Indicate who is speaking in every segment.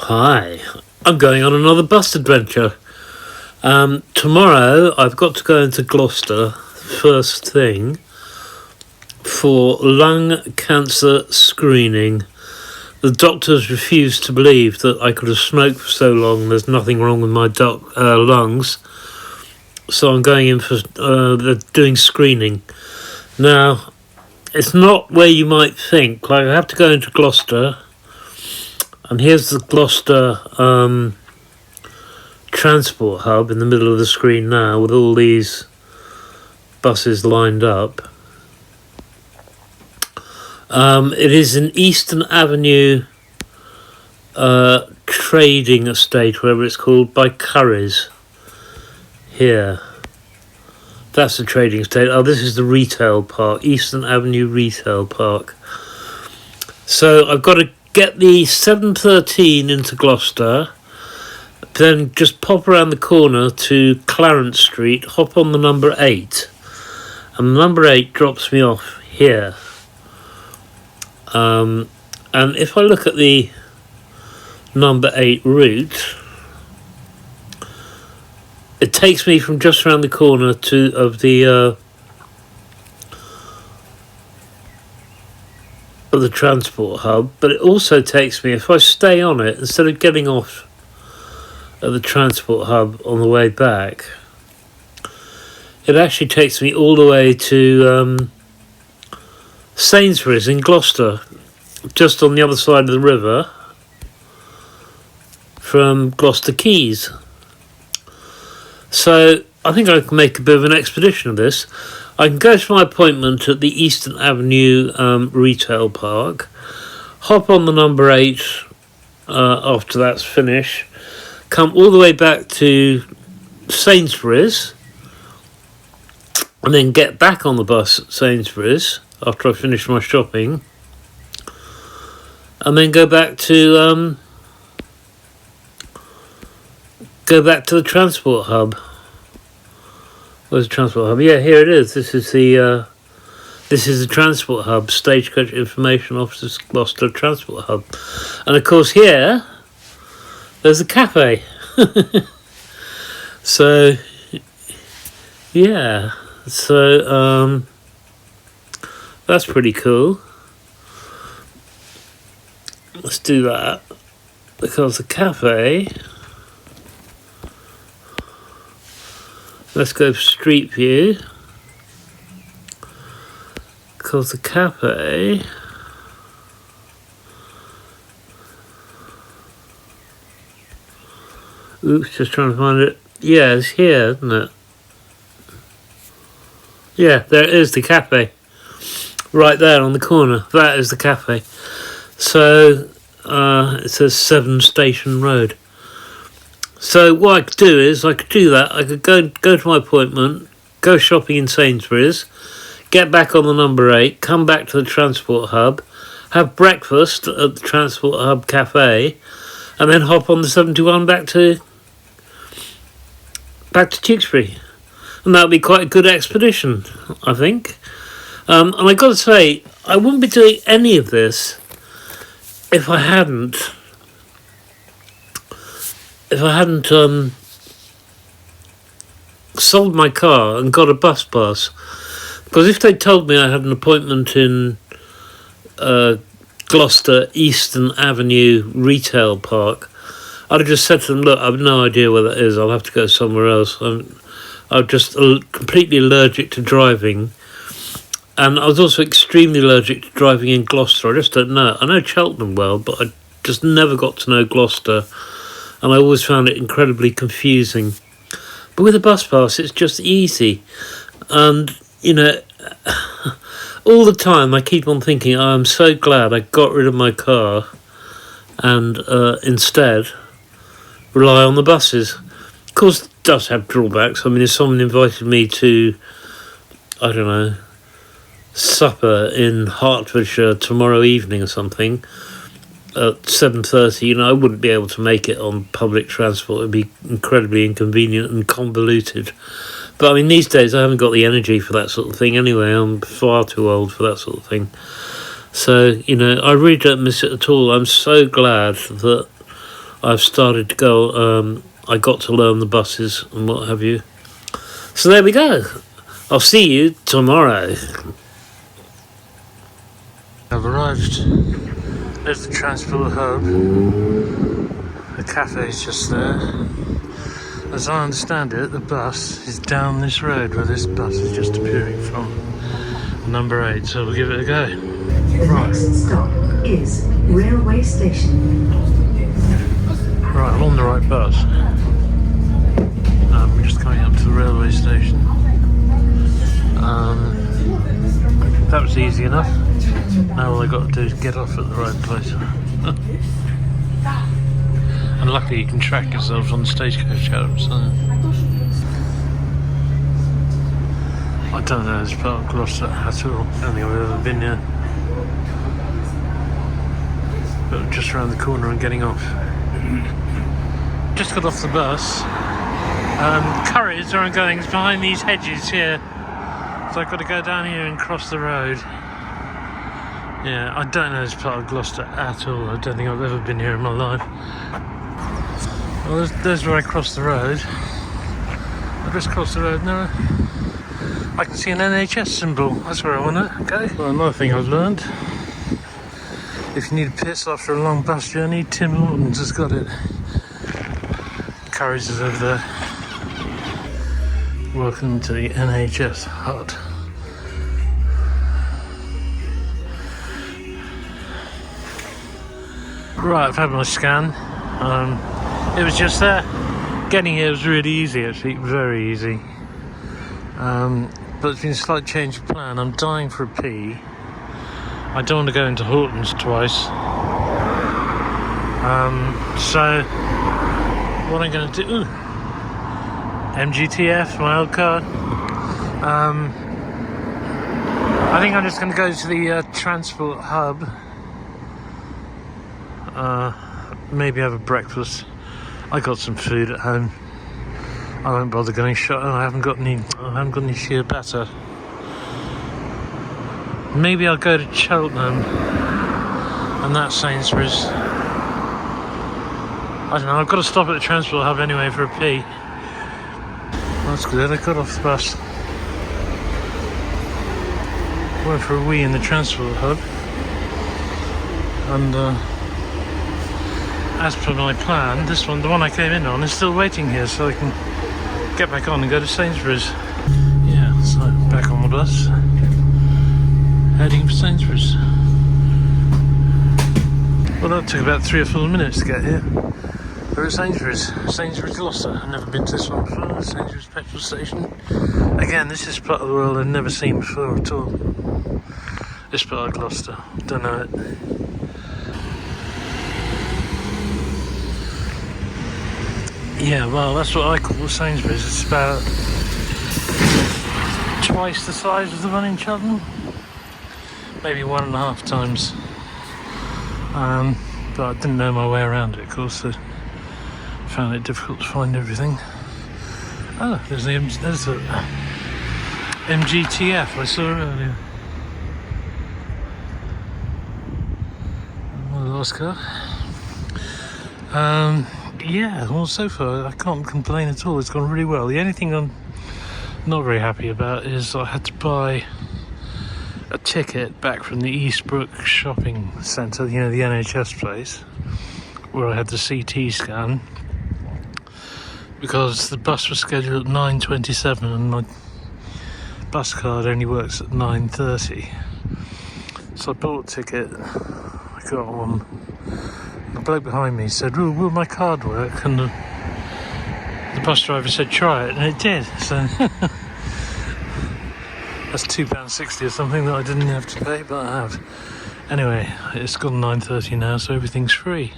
Speaker 1: Hi, I'm going on another bus adventure. Tomorrow I've got to go into Gloucester first thing for lung cancer screening. The doctors refused to believe that I could have smoked for so long. There's nothing wrong with my lungs. So I'm going in for doing screening. Now, it's not where you might think. Like, I have to go into Gloucester. And here's the Gloucester transport hub in the middle of the screen now, with all these buses lined up. It is an Eastern Avenue trading estate, whatever it's called, by Curry's. Here. That's the trading estate. Oh, this is the retail park, Eastern Avenue Retail Park. So I've got to get the 7:13 into Gloucester, then just pop around the corner to Clarence Street, hop on the number 8, and the number 8 drops me off here. And if I look at the number 8 route, it takes me from just around the corner of the transport hub, but it also takes me, if I stay on it, instead of getting off at the transport hub on the way back, it actually takes me all the way to Sainsbury's in Gloucester, just on the other side of the river from Gloucester Quays. So I think I can make a bit of an expedition of this. I can go to my appointment at the Eastern Avenue Retail Park, hop on the number 8 after that's finished, come all the way back to Sainsbury's, and then get back on the bus at Sainsbury's after I finish my shopping, and then go back to the transport hub. Where's the transport hub? Yeah, here it is. This is the transport hub, Stagecoach Information Officers Gloucester Transport Hub, and of course here there's a cafe. So yeah, so that's pretty cool. Let's do that, because the cafe. Let's go for Street View, because the cafe just trying to find it. Yeah, it's here, isn't it? Yeah, there it is, the cafe. Right there on the corner. That is the cafe. So it says 7 Station Road. So what I could do is, I could do that. I could go to my appointment, go shopping in Sainsbury's, get back on the number 8, come back to the transport hub, have breakfast at the transport hub cafe, and then hop on the 71 back to Tewkesbury. And that would be quite a good expedition, I think. And I got to say, I wouldn't be doing any of this if I hadn't sold my car and got a bus pass. Because if they told me I had an appointment in Gloucester Eastern Avenue Retail Park, I'd have just said to them, look, I've no idea where that is, I'll have to go somewhere else. I'm just completely allergic to driving, and I was also extremely allergic to driving in Gloucester. I just don't know. I know Cheltenham well, but I just never got to know Gloucester, and I always found it incredibly confusing. But with a bus pass, it's just easy. And, you know, all the time I keep on thinking, I'm so glad I got rid of my car and instead rely on the buses. Of course, it does have drawbacks. I mean, if someone invited me to, I don't know, supper in Hertfordshire tomorrow evening or something, at 7:30, you know, I wouldn't be able to make it on public transport. It'd be incredibly inconvenient and convoluted. But I mean, these days I haven't got the energy for that sort of thing anyway. I'm far too old for that sort of thing. So, you know, I really don't miss it at all. I'm so glad that I've started to go, I got to learn the buses and what have you. So there we go. I'll see you tomorrow. I've arrived. There's the transport hub. The cafe is just there. As I understand it, the bus is down this road where this bus is just appearing from. Number 8, so we'll give it a go.
Speaker 2: The next stop is railway station.
Speaker 1: Right, I'm on the right bus. We're just coming up to the railway station. That was easy enough. Now all I got to do is get off at the right place. And luckily you can track yourselves on the stagecoach out, so I don't know this part of Gloucester at all. I don't think I've ever been here. But just around the corner and getting off. Just got off the bus. Curries where I'm going is behind these hedges here. So I've got to go down here and cross the road. Yeah, I don't know this part of Gloucester at all. I don't think I've ever been here in my life. Well, there's where I cross the road. I just crossed the road now. I can see an NHS symbol. That's where I want to go. Well, another thing I've learned. If you need a piss after a long bus journey, Tim Hortons has got it. Curry's is over there. Welcome to the NHS hut. Right, I've had my scan. It was just there. Getting here was really easy, actually, very easy. But it's been a slight change of plan. I'm dying for a pee. I don't want to go into Hortons twice. So what I'm going to do... Ooh, MGTF, my old card. I think I'm just going to go to the transport hub. Maybe have a breakfast. I got some food at home. I won't bother going shopping. I haven't got any sheer batter. Maybe I'll go to Cheltenham, and that's Sainsbury's. I don't know. I've got to stop at the transport hub anyway for a pee. That's good. I got off the bus. Went for a wee in the transport hub, and as per my plan, this one, the one I came in on, is still waiting here, so I can get back on and go to Sainsbury's. Yeah, so back on the bus, heading for Sainsbury's. Well, that took about 3 or 4 minutes to get here. We're at Sainsbury's Gloucester. I've never been to this one before. Sainsbury's petrol station. Again, this is part of the world I've never seen before at all. This part of Gloucester, don't know it. Yeah, well, that's what I call Sainsbury's. It's about twice the size of the one in Cheltenham. Maybe 1.5 times. But I didn't know my way around it, of course, so found it difficult to find everything. Oh, there's the MGTF I saw earlier. My last car. Yeah, well, so far I can't complain at all. It's gone really well. The only thing I'm not very happy about is I had to buy a ticket back from the Eastbrook shopping centre, you know, the NHS place, where I had the CT scan, because the bus was scheduled at 9:27 and my bus card only works at 9:30. So I bought a ticket, I got one. The bloke behind me said, "Oh, will my card work?" And the bus driver said, "Try it," and it did. So that's £2.60 or something that I didn't have to pay, but I have. Anyway, it's gone 9:30 now, so everything's free.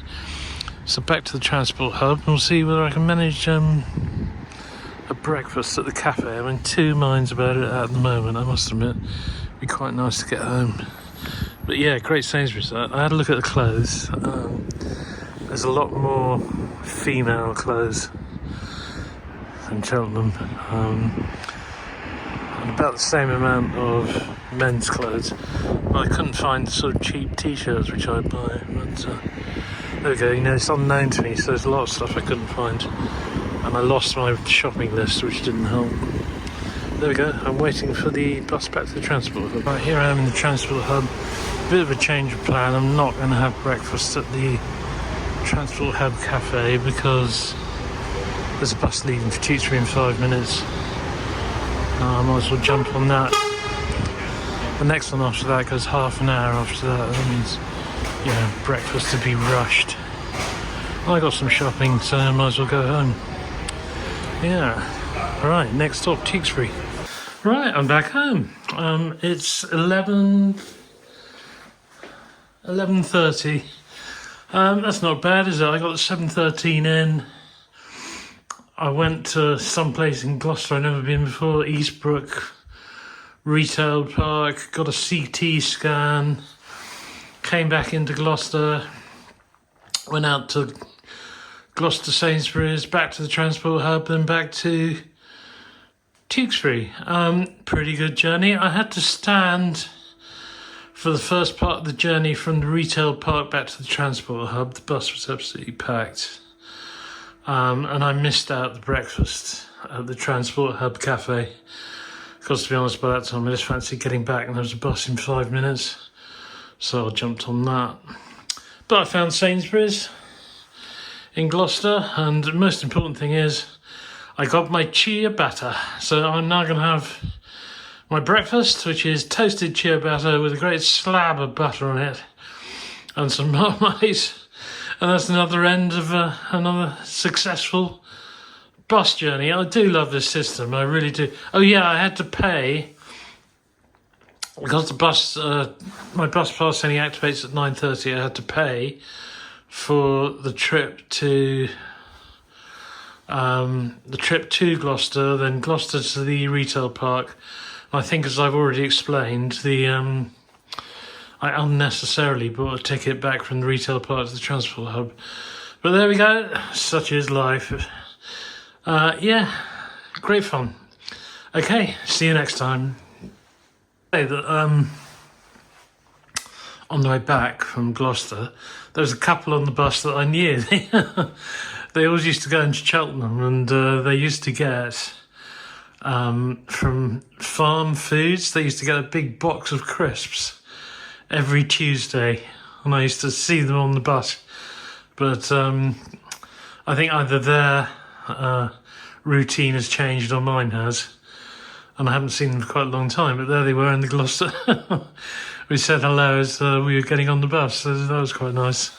Speaker 1: So back to the transport hub, and we'll see whether I can manage a breakfast at the cafe. I'm in 2 minds about it at the moment, I must admit. It'd be quite nice to get home. But yeah, great Sainsbury's. I had a look at the clothes. There's a lot more female clothes than Cheltenham. And about the same amount of men's clothes. But I couldn't find the sort of cheap t-shirts which I'd buy. But
Speaker 3: There we go, you know, it's unknown to me, so there's a lot of stuff I couldn't find. And I lost my shopping list, which didn't help. There we go, I'm waiting for the bus back to the transport hub. Right, here I am in the transport hub. Bit of a change of plan. I'm not going to have breakfast at the transport hub cafe because there's a bus leaving for Tewkesbury in 5 minutes. I might as well jump on that. The next one after that goes half an hour after that. That means, you know, breakfast to be rushed. I got some shopping, so I might as well go home. Yeah. Alright, next stop, Tewkesbury. Right, I'm back home. It's 11:30. That's not bad, is it? I got the 7:13 in. I went to some place in Gloucester I've never been before, Eastbrook Retail Park, got a CT scan, came back into Gloucester, went out to Gloucester Sainsbury's, back to the transport hub, then back to Tewkesbury. Pretty good journey. I had to stand for the first part of the journey from the retail park back to the transport hub. The bus was absolutely packed. And I missed out the breakfast at the transport hub cafe. Because to be honest, by that time I just fancied getting back and there was a bus in 5 minutes. So I jumped on that. But I found Sainsbury's in Gloucester, and the most important thing is I got my chia batter. So I'm now going to have my breakfast, which is toasted chia batter with a great slab of butter on it and some marmite. And that's another end of another successful bus journey. I do love this system, I really do. Oh yeah, I had to pay, because the bus, my bus pass only activates at 9:30, I had to pay for the trip to Gloucester, then Gloucester to the retail park. I think, as I've already explained, I unnecessarily bought a ticket back from the retail park to the transport hub. But there we go, such is life. Yeah, great fun. Okay, see you next time. On the way back from Gloucester, there was a couple on the bus that I knew. They always used to go into Cheltenham, and they used to get, from Farm Foods, they used to get a big box of crisps every Tuesday, and I used to see them on the bus. But I think either their routine has changed or mine has, and I haven't seen them for quite a long time, but there they were in the Gloucester. We said hello as we were getting on the bus, so that was quite nice.